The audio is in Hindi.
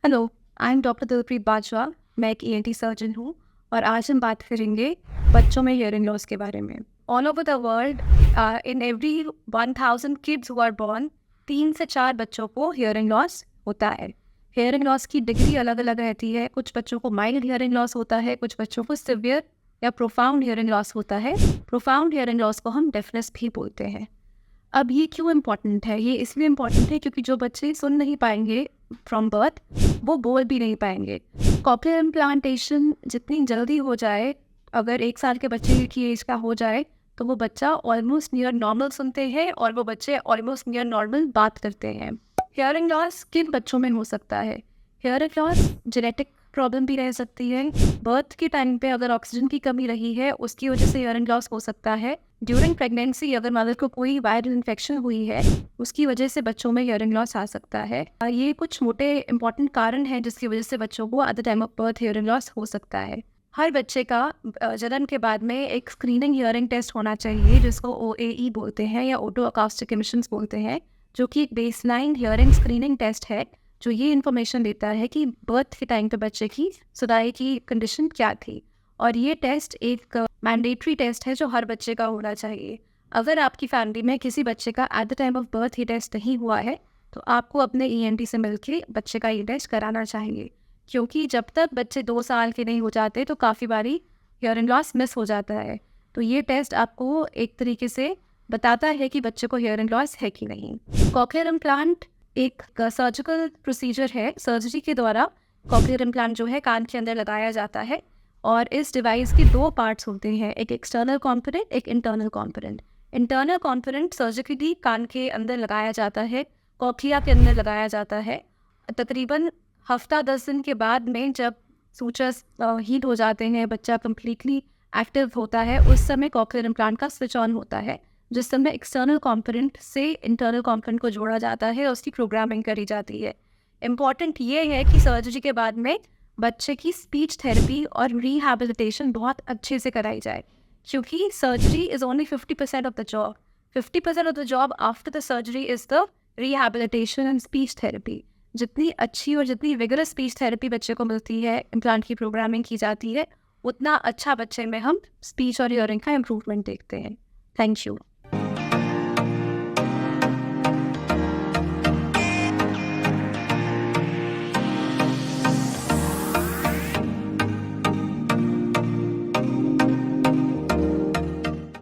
Hello, I am doctor Dilpreet Bajwa. मैं एक ईएनटी सर्जन हूँ और आज हम बात करेंगे बच्चों में हियरिंग लॉस के बारे में। All over the world in every 1000 kids who are born 3 से 4 बच्चों को हियरिंग लॉस होता है। हियरिंग लॉस की डिग्री अलग अलग रहती है। कुछ बच्चों को माइल्ड हियरिंग लॉस होता है, कुछ बच्चों को सिवियर या प्रोफाउंड हियरिंग लॉस होता है। प्रोफाउंड हियरिंग लॉस को हम डेफनेस भी बोलते हैं। अब ये क्यों इम्पॉर्टेंट है? ये इसलिए इम्पॉर्टेंट है क्योंकि जो बच्चे सुन नहीं पाएंगे फ्रॉम बर्थ, वो बोल भी नहीं पाएंगे। कॉक्लियर इम्प्लांटेशन जितनी जल्दी हो जाए, अगर 1 साल के बच्चे की एज का हो जाए, तो वो बच्चा ऑलमोस्ट नियर नॉर्मल सुनते हैं और वो बच्चे ऑलमोस्ट नियर नॉर्मल बात करते हैं। हियरिंग लॉस किन बच्चों में हो सकता है? हियरिंग लॉस जेनेटिक प्रॉब्लम भी रह सकती है। बर्थ के टाइम पे अगर ऑक्सीजन की कमी रही है, उसकी वजह से हियरिंग लॉस हो सकता है। ड्यूरिंग प्रेगनेंसी अगर मदर को कोई वायरल इन्फेक्शन हुई है, उसकी वजह से बच्चों में हियरिंग लॉस आ सकता है। ये कुछ मोटे इंपॉर्टेंट कारण हैं जिसकी वजह से बच्चों को at the time of birth hearing loss हो सकता है। हर बच्चे का जन्म के बाद में एक स्क्रीनिंग हियरिंग टेस्ट होना चाहिए, जिसको OAE बोलते हैं या ऑटो अकाउस्टिक एमिशंस बोलते हैं, जो कि एक बेसलाइन हियरिंग स्क्रीनिंग टेस्ट है जो ये इन्फॉर्मेशन देता है कि बर्थ के टाइम पे बच्चे की सुधाई की कंडीशन क्या थी। और ये टेस्ट एक मैंडेटरी टेस्ट है जो हर बच्चे का होना चाहिए। अगर आपकी फैमिली में किसी बच्चे का at the time of birth ये टेस्ट नहीं हुआ है, तो आपको अपने ENT से मिलके बच्चे का ये टेस्ट कराना चाहिए, क्योंकि जब तक बच्चे 2 साल के नहीं हो जाते तो काफ़ी बारी हियरिंग लॉस मिस हो जाता है। तो ये टेस्ट आपको एक तरीके से बताता है कि बच्चे को हियरिंग लॉस है कि नहीं। कॉक्लियर इम्प्लांट एक सर्जिकल प्रोसीजर है। सर्जरी के द्वारा कॉक्लियर इम्प्लांट जो है कान के अंदर लगाया जाता है और इस डिवाइस के 2 पार्ट्स होते हैं, एक एक्सटर्नल कॉम्पोनेंट, एक internal component. Internal component surgically कान के अंदर लगाया जाता है, कॉक्लिया के अंदर लगाया जाता है। तकरीबन हफ्ता 10 दिन के बाद में जब सूचर्स हीट हो जाते हैं, बच्चा कम्प्लीटली एक्टिव होता है, उस समय कॉक्लियर इम्प्लांट का स्विच ऑन होता है, जिस समय एक्सटर्नल कॉम्पोनेंट से इंटरनल कॉम्पोनेंट को जोड़ा जाता है, उसकी प्रोग्रामिंग करी जाती है। इम्पॉर्टेंट ये है कि सर्जरी के बाद में बच्चे की स्पीच थेरेपी और रिहैबिलिटेशन बहुत अच्छे से कराई जाए, क्योंकि surgery is only 50% of the job. 50% of the job after the surgery is the rehabilitation and speech therapy. जितनी अच्छी और जितनी विगरस स्पीच थेरेपी बच्चे को मिलती है, इम्प्लांट की प्रोग्रामिंग की जाती है, उतना अच्छा बच्चे में हम स्पीच और हियरिंग का इम्प्रूवमेंट देखते हैं। Thank you.